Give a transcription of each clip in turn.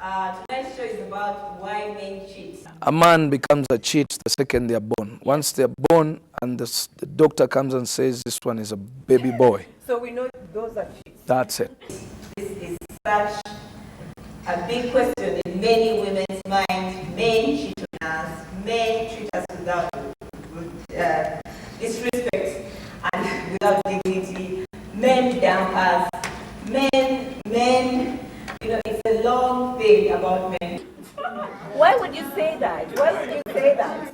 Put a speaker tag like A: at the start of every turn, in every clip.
A: Tonight's show is about why men cheat.
B: A man becomes a cheat the second they're born. Once they're born and the doctor comes and says this one is a baby boy.
A: So we know those are cheats.
B: That's it.
A: This is such a big question in many women's minds. Men cheat on us. Men treat us without disrespect and without dignity. Men dump us. Men, it's a long thing about men. Why would you say that? Why would you say that?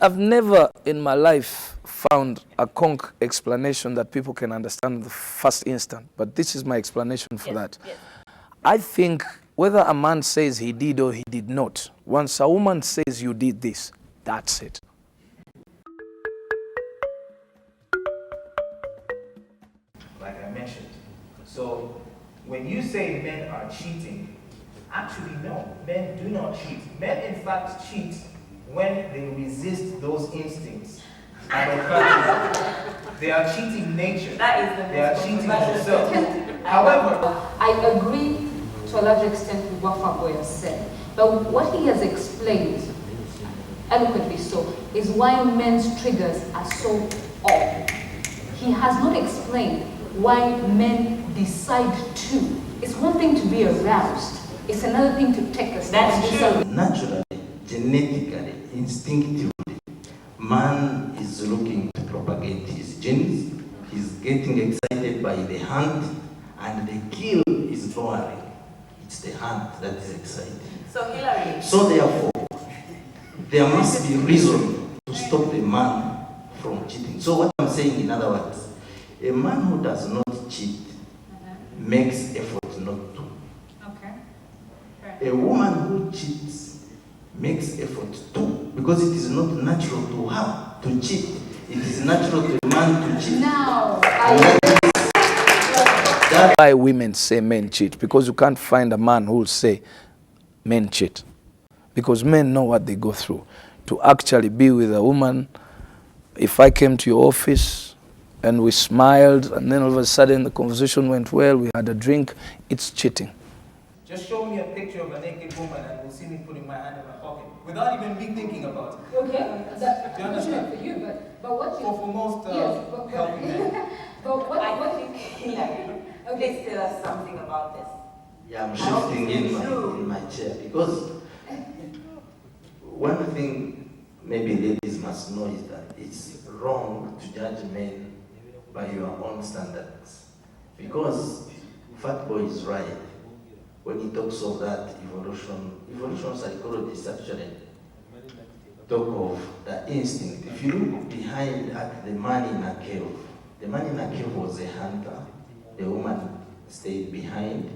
B: I've never in my life found a conc explanation that people can understand in the first instant, but this is my explanation for that.
A: Yes.
B: I think whether a man says he did or he did not, once a woman says you did this, that's it.
C: Like I mentioned. So when you say men are cheating, actually no, men do not cheat. Men in fact cheat when they resist those instincts. And they are cheating nature.
A: That is the
C: They are cheating themselves. However,
D: I agree to a large extent with what Faboy has said. But what he has explained, eloquently so, is why men's triggers are so off. He has not explained why men decide to. It's one thing to be aroused. It's another thing to take a step.
A: That's true.
E: Naturally, genetically, instinctively, man is looking to propagate his genes. He's getting excited by the hunt, and the kill is lowering. It's the hunt that is exciting.
A: So Hillary.
E: So therefore, there must be reason to stop a man from cheating. So what I'm saying, in other words, a man who does not cheat makes effort not to.
D: Okay. Right.
E: A woman who cheats makes effort too, because it is not natural to her to cheat. It is natural to a man to cheat.
D: Now,
B: That's why women say men cheat, because you can't find a man who will say men cheat. Because men know what they go through. To actually be with a woman, if I came to your office and we smiled and then all of a sudden the conversation went well, we had a drink, it's cheating.
C: just show me a picture of a naked woman and you'll see me putting my hand in my pocket without even me thinking about it.
D: okay, that's
C: Do you understand?
D: for you, but what you...
C: For most
D: yes, but,
C: healthy men.
D: but what
A: I
D: you...
A: think Hillary, please tell us something about this.
E: Yeah, I'm shifting in my chair, because one thing maybe ladies must know is that it's wrong to judge men by your own standards. Because Fat Boy is right when he talks of that evolution psychologists actually talk of the instinct. If you look behind at the man in a cave, the man in a cave was a hunter. The woman stayed behind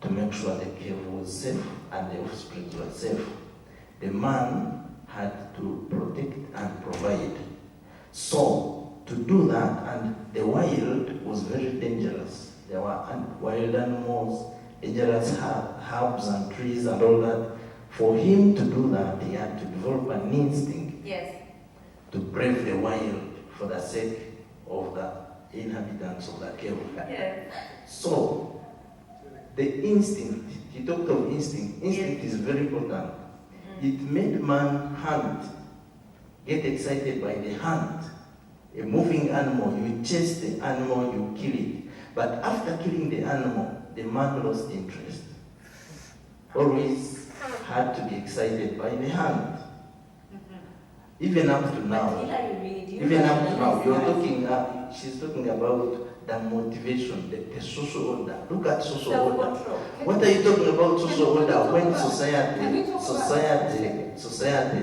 E: to make sure the cave was safe and the offspring were safe. The man had to protect and provide. So, to do that, and the wild was very dangerous. There were wild animals, dangerous herbs and trees and all that. For him to do that, he had to develop an instinct to brave the wild for the sake of the inhabitants of the cave. So, the instinct, he talked of instinct. Instinct is very important. It made man hunt, get excited by the hunt. A moving animal, you chase the animal, you kill it. But after killing the animal, the man lost interest. Always had to be excited by the hunt. Even up to now, you're talking, she's talking about the motivation, the social order. Look at social order. What are you talking about social order when society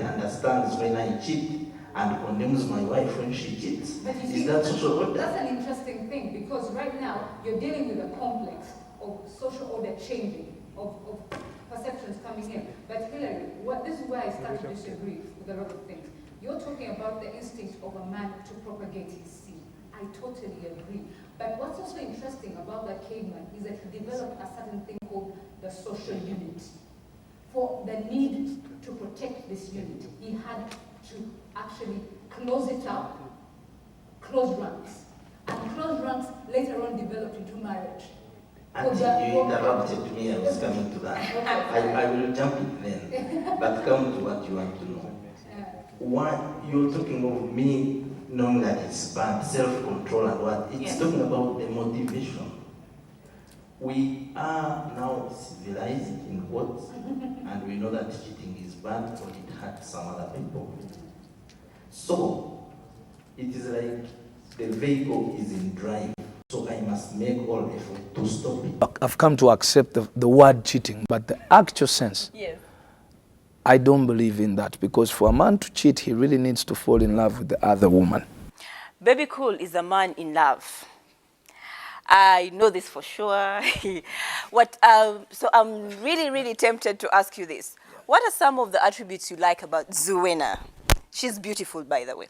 E: understands when I cheat and condemns my wife when she cheats? Is that social order?
D: That's an interesting thing, because right now you're dealing with a complex of social order changing, of perceptions coming in. But Hillary, this is where I start to disagree with a lot of things. You're talking about the instinct of a man to propagate his seed. I totally agree. But what's also interesting about that caveman is that he developed a certain thing called the social unit. For the need to protect this unit, he had to actually close it up, close ranks. And close ranks later on developed into marriage.
E: Until you interrupted me, I was coming to that. I will jump it then, but come to what you want to know. What you're talking of me knowing that it's bad, self-control and what? It's talking about the motivation. We are now civilized in quotes, and we know that cheating is bad or it hurts some other people. So, it is like the vehicle is in drive, so I must make all effort to stop it.
B: I've come to accept the word cheating, but the actual sense,
A: Yes.
B: I don't believe in that, because for a man to cheat, he really needs to fall in love with the other woman.
A: Baby Cool is a man in love. I know this for sure. So I'm really tempted to ask you this. What are some of the attributes you like about Zuena? She's beautiful, by the way.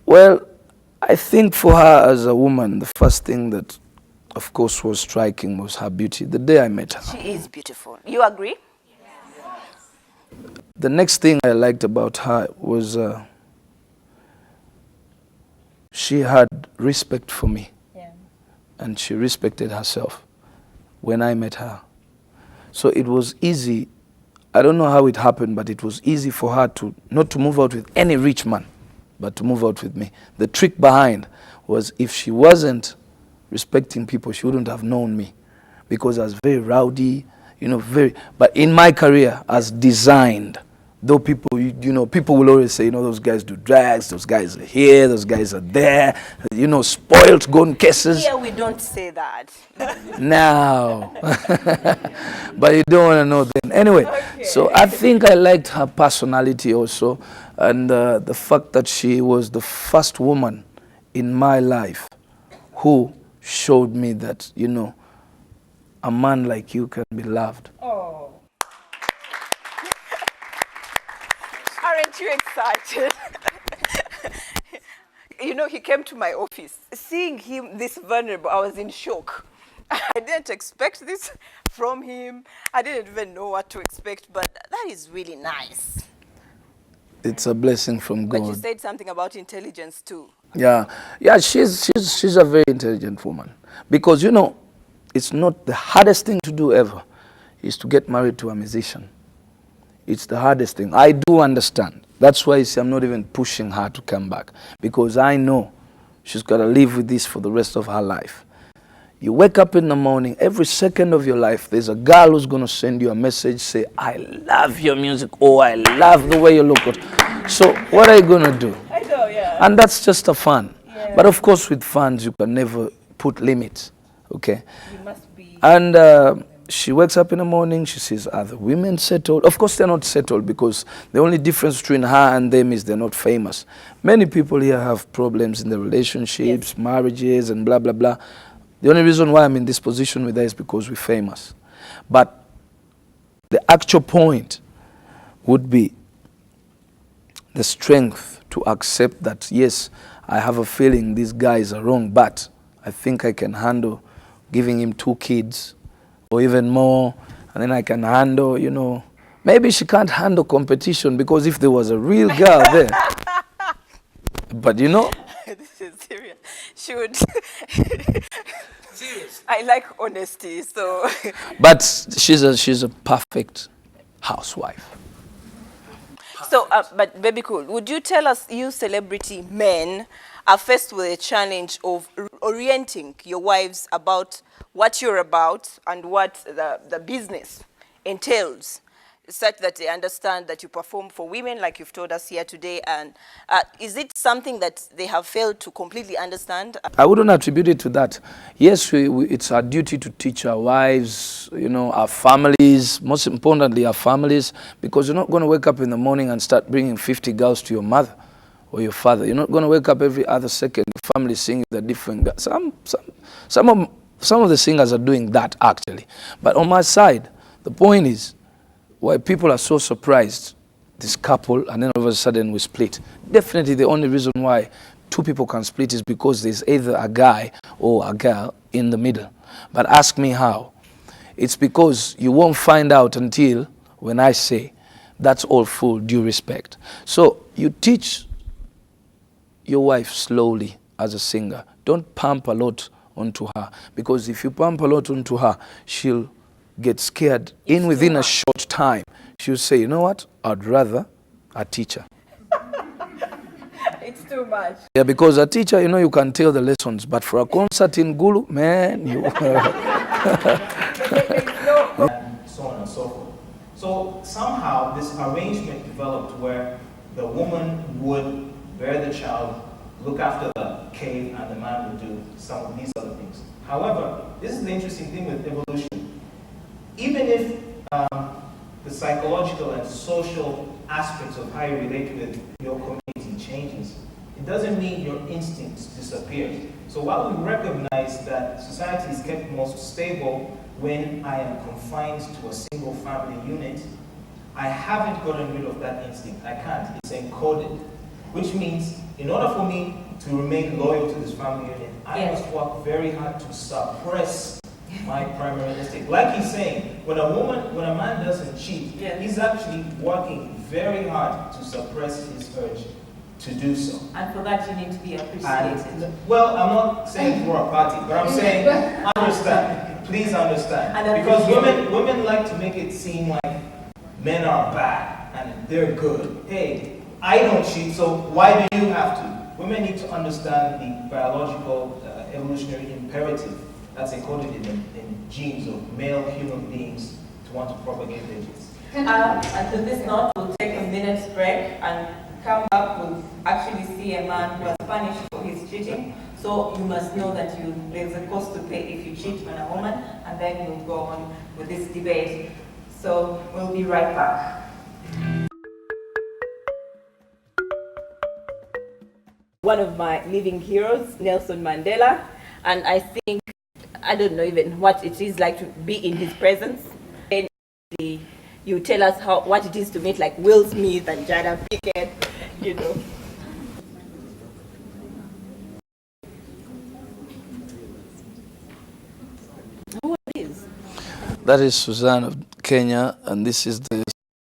B: Well, I think for her as a woman, the first thing that, of course, was striking was her beauty. The day I met her.
A: She is beautiful. You agree?
B: The next thing I liked about her was she had respect for me.
A: Yeah.
B: And she respected herself when I met her. So it was easy. I don't know how it happened, but it was easy for her to not to move out with any rich man, but to move out with me. The trick behind was if she wasn't respecting people, she wouldn't have known me, because I was very rowdy, you know, but in my career as designed, though people, you know, people will always say, you know, those guys do drugs, those guys are here, those guys are there, you know, spoiled, gone cases.
A: Here we don't say that.
B: Now, but you don't want to know then. Anyway,
A: Okay.
B: So I think I liked her personality also, and the fact that she was the first woman in my life who showed me that, you know, a man like you can be loved.
A: Oh. Aren't you excited? You know, he came to my office. Seeing him this vulnerable, I was in shock. I didn't expect this from him. I didn't even know what to expect, but that is really nice.
B: It's a blessing from God.
A: But you said something about intelligence too.
B: Yeah, she's a very intelligent woman, because, you know, it's not the hardest thing to do ever is to get married to a musician. It's the hardest thing. I do understand. That's why I'm not even pushing her to come back, because I know she's got to live with this for the rest of her life. You wake up in the morning, every second of your life, there's a girl who's going to send you a message, say, I love your music, or I love the way you look. So what are you going to do?
A: I know, yeah.
B: And that's just a fun.
A: Yeah.
B: But of course, with fans, you can never put limits, okay?
A: You must be.
B: And she wakes up in the morning, she sees other women settled. Of course, they're not settled, because the only difference between her and them is they're not famous. Many people here have problems in their relationships, yes, marriages, and blah, blah, blah. The only reason why I'm in this position with her is because we're famous. But the actual point would be the strength to accept that, yes, I have a feeling these guys are wrong, but I think I can handle giving him 2 kids or even more, and then I can handle, you know, maybe she can't handle competition, because if there was a real girl there, but you know.
A: This is serious. She would. Serious. I like honesty, so.
B: But she's a perfect housewife.
A: So, but Baby Cool, would you tell us, you celebrity men are faced with a challenge of orienting your wives about what you're about and what the business entails, such that they understand that you perform for women, like you've told us here today, and is it something that they have failed to completely understand?
B: I wouldn't attribute it to that. Yes, it's our duty to teach our wives, you know, our families, most importantly our families, because you're not going to wake up in the morning and start bringing 50 girls to your mother or your father. You're not going to wake up every other second, the family singing the different girls. Some of the singers are doing that, actually. But on my side, the point is, why people are so surprised, this couple, and then all of a sudden we split. Definitely the only reason why 2 people can split is because there's either a guy or a girl in the middle. But ask me how. It's because you won't find out until when I say, that's all full due respect. So you teach your wife slowly as a singer. Don't pump a lot onto her. Because if you pump a lot onto her, she'll get scared. Within a short time, she'll say, you know what, I'd rather a teacher.
A: It's too much.
B: Yeah, because a teacher, you can tell the lessons, but for a concert in Gulu, man, you...
C: And so on and so forth. So somehow this arrangement developed where the woman would bear the child, look after the cave, and the man would do some of these other things. However, this is the interesting thing with evolution. Even if the psychological and social aspects of how you relate with your community changes, it doesn't mean your instincts disappear. So while we recognize that society is kept most stable when I am confined to a single family unit, I haven't gotten rid of that instinct. I can't. It's encoded. Which means, in order for me to remain loyal to this family unit, I must work very hard to suppress my primary instinct. Like he's saying, when a man doesn't cheat, he's actually working very hard to suppress his urge to do so.
A: And for that, you need to be appreciated.
C: Well, I'm not saying for a party, but I'm saying understand. Please understand. Because women like to make it seem like men are bad and they're good. Hey, I don't cheat, so why do you have to? Women need to understand the biological evolutionary imperative that's encoded in genes of male human beings to want to propagate their genes.
A: And to this note, we'll take a minute's break and come back. We'll actually see a man who was punished for his cheating. So you must know that there's a cost to pay if you cheat on a woman, and then we'll go on with this debate. So we'll be right back. One of my living heroes, Nelson Mandela, and I think, I don't know even what it is like to be in his presence. And you tell us what it is to meet like Will Smith and Jada Pinkett, Who is?
B: That is Suzanne of Kenya, and this is the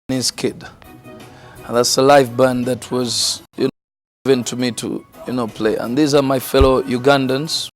B: Sudanese Kid. And that's a live band that was given to me to play. And these are my fellow Ugandans.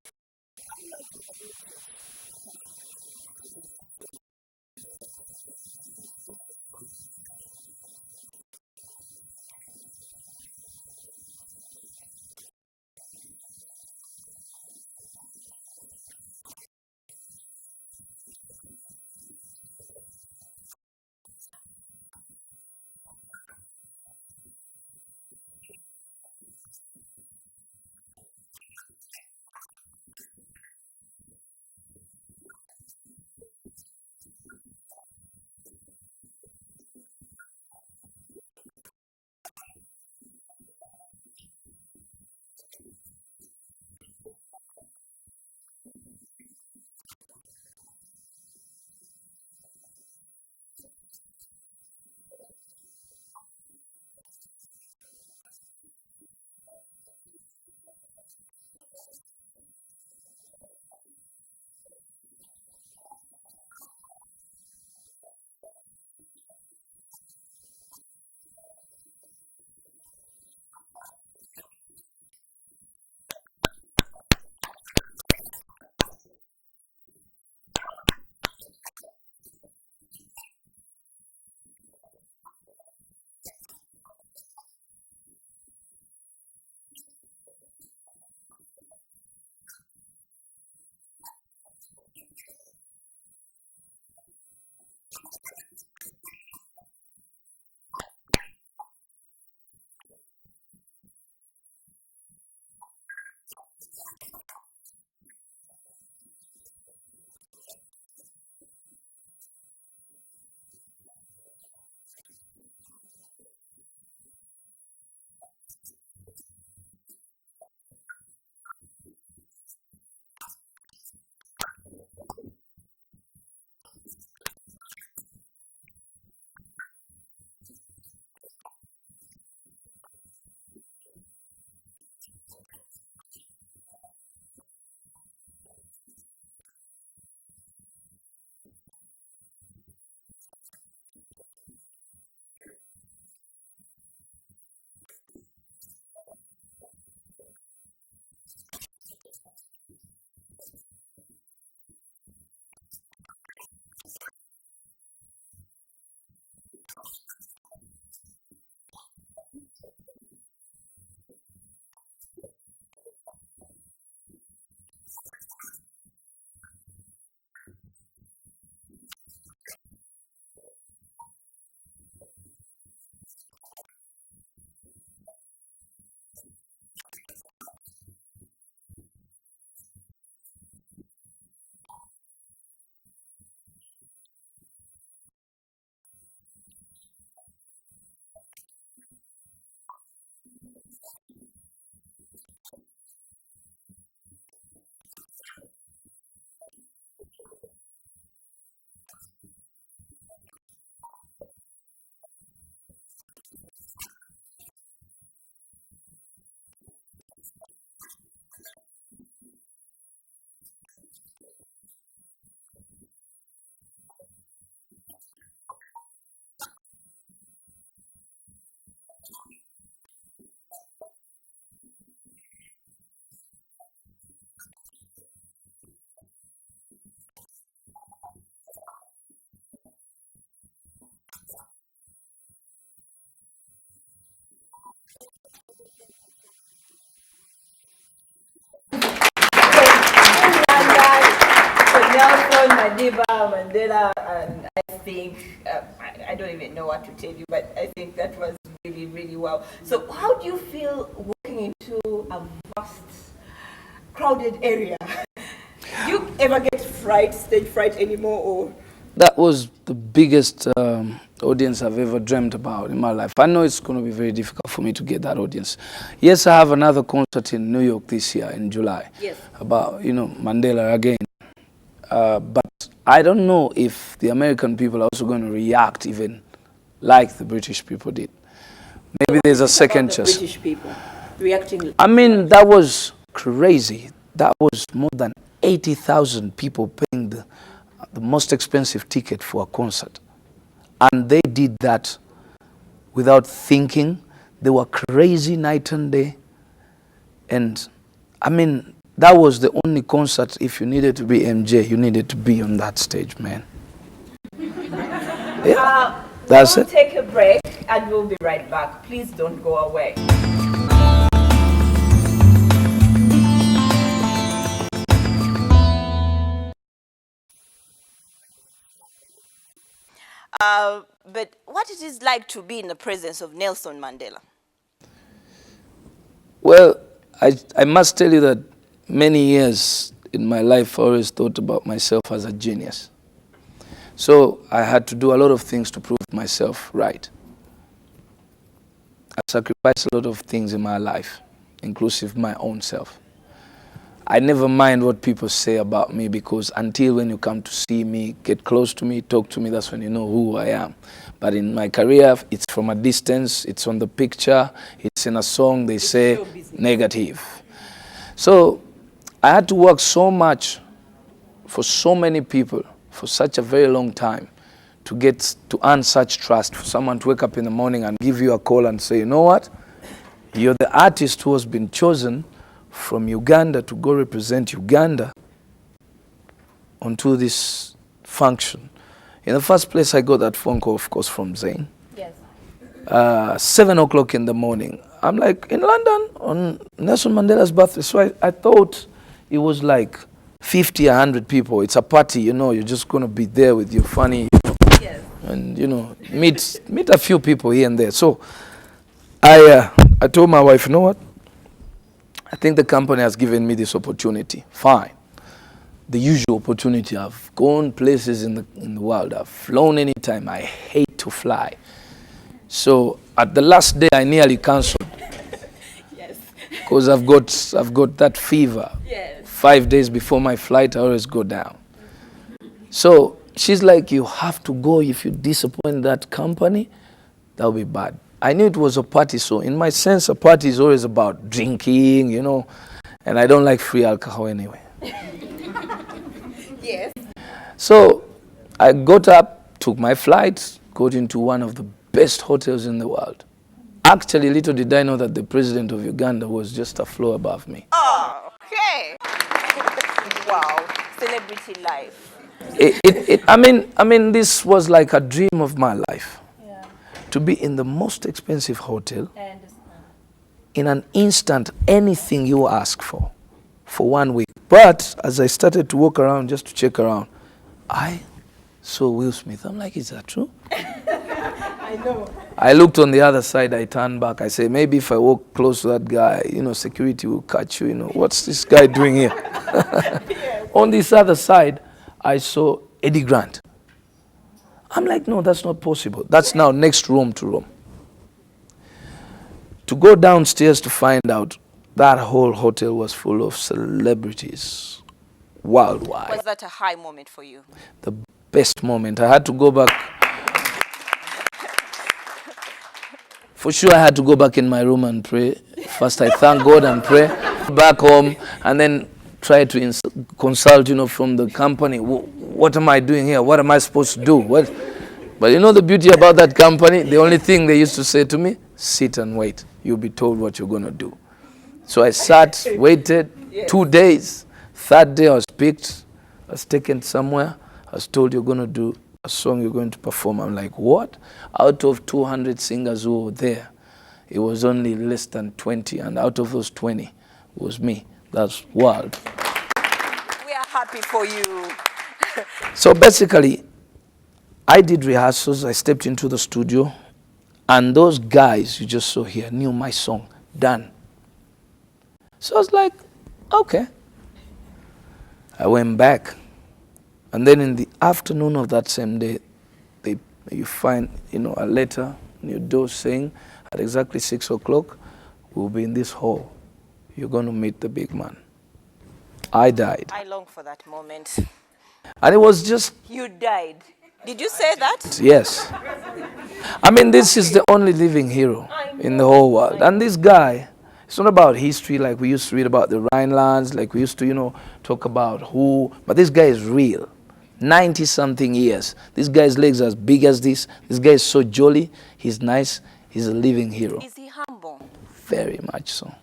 A: Madiba, Mandela, and I think, I don't even know what to tell you, but I think that was really, really wow. So how do you feel walking into a vast, crowded area? Do you ever get stage fright anymore, or?
B: That was the biggest audience I've ever dreamt about in my life. I know it's going to be very difficult for me to get that audience. Yes, I have another concert in New York this year in July.
A: Yes.
B: About, Mandela again. But I don't know if the American people are also going to react even like the British people did. Maybe there's a second chance.
A: British people reacting.
B: I mean, that was crazy. That was more than 80,000 people paying the most expensive ticket for a concert. And they did that without thinking. They were crazy night and day. And I mean, that was the only concert. If you needed to be MJ, you needed to be on that stage, man. Yeah, that's
A: we'll
B: it.
A: Take a break and we'll be right back. Please don't go away. But what it is like to be in the presence of Nelson Mandela?
B: Well, I must tell you that many years in my life I always thought about myself as a genius. So I had to do a lot of things to prove myself right. I sacrificed a lot of things in my life, inclusive my own self. I never mind what people say about me, because until when you come to see me, get close to me, talk to me, that's when you know who I am. But in my career, it's from a distance, it's on the picture, it's in a song, they say negative. So I had to work so much for so many people for such a very long time to earn such trust, for someone to wake up in the morning and give you a call and say, you know what, you're the artist who has been chosen from Uganda to go represent Uganda onto this function. In the first place, I got that phone call, of course, from Zane.
A: Yes.
B: 7 o'clock in the morning. I'm like, in London on Nelson Mandela's birthday. So I thought it was like 50, 100 people. It's a party, you're just going to be there with your funny,
A: Yes.
B: and, meet a few people here and there. So I told my wife, you know what? I think the company has given me this opportunity. Fine. The usual opportunity. I've gone places in the world. I've flown anytime. I hate to fly. So at the last day, I nearly canceled.
A: Yes.
B: Because I've got that fever.
A: Yes.
B: 5 days before my flight, I always go down. So she's like, you have to go. If you disappoint that company, that'll be bad. I knew it was a party, so in my sense, a party is always about drinking, and I don't like free alcohol anyway.
A: Yes.
B: So I got up, took my flight, got into one of the best hotels in the world. Actually, little did I know that the president of Uganda was just a floor above me.
A: Oh, okay. Wow. Celebrity life.
B: I mean, this was like a dream of my life. To be in the most expensive hotel,
A: I understand.
B: in an instant, anything you ask for 1 week. But as I started to walk around just to check around, I saw Will Smith. I'm like, is that true?
A: I know.
B: I looked on the other side, I turned back. I said, maybe if I walk close to that guy, security will catch you. What's this guy doing here?
A: Yes.
B: On this other side, I saw Eddie Grant. I'm like, no, that's not possible. That's now next room to room. To go downstairs to find out that whole hotel was full of celebrities worldwide.
A: Was that a high moment for you?
B: The best moment. I had to go back. For sure, I had to go back in my room and pray. First, I thank God and pray. Back home, and then try to consult, from the company. What am I doing here? What am I supposed to do? But the beauty about that company, the only thing they used to say to me, sit and wait. You'll be told what you're going to do. So I sat, waited,
A: Yes.
B: 2 days. Third day I was picked, I was taken somewhere. I was told you're going to do a song you're going to perform. I'm like, what? Out of 200 singers who were there, it was only less than 20. And out of those 20 was me. That's wild.
A: We are happy for you.
B: So basically, I did rehearsals. I stepped into the studio, and those guys you just saw here knew my song, done. So I was like, okay. I went back, and then in the afternoon of that same day, you find, a letter on your door saying, at exactly 6 o'clock, we'll be in this hall. You're going to meet the big man. I died.
A: I long for that moment.
B: And it was just,
A: You died. Did you say that?
B: yes. I mean, this is the only living hero in the whole world. And this guy, it's not about history like we used to read about the Rhinelands, like we used to, talk about who. But this guy is real. 90-something years. This guy's legs are as big as this. This guy is so jolly. He's nice. He's a living hero.
A: Is he humble?
B: Very much so.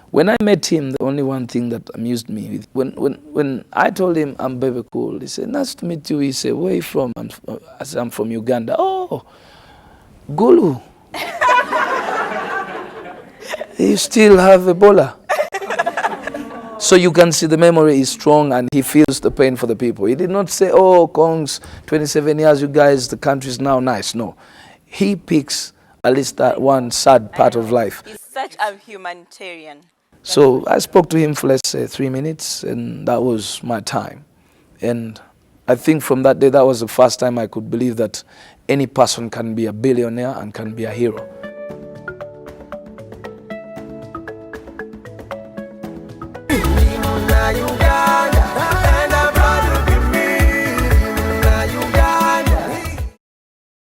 B: When I met him, the only one thing that amused me, when I told him I'm Bebe Cool, he said, nice to meet you. He said, where are you from? I said, I'm from Uganda. Oh, Gulu. You still have Ebola. So you can see the memory is strong and he feels the pain for the people. He did not say, oh, Kongs, 27 years, you guys, the country's now nice. No. He picks at least that one sad part of life.
A: He's such a humanitarian.
B: So I spoke to him for, let's say, 3 minutes, and that was my time. And I think from that day, that was the first time I could believe that any person can be a billionaire and can be a hero.
F: You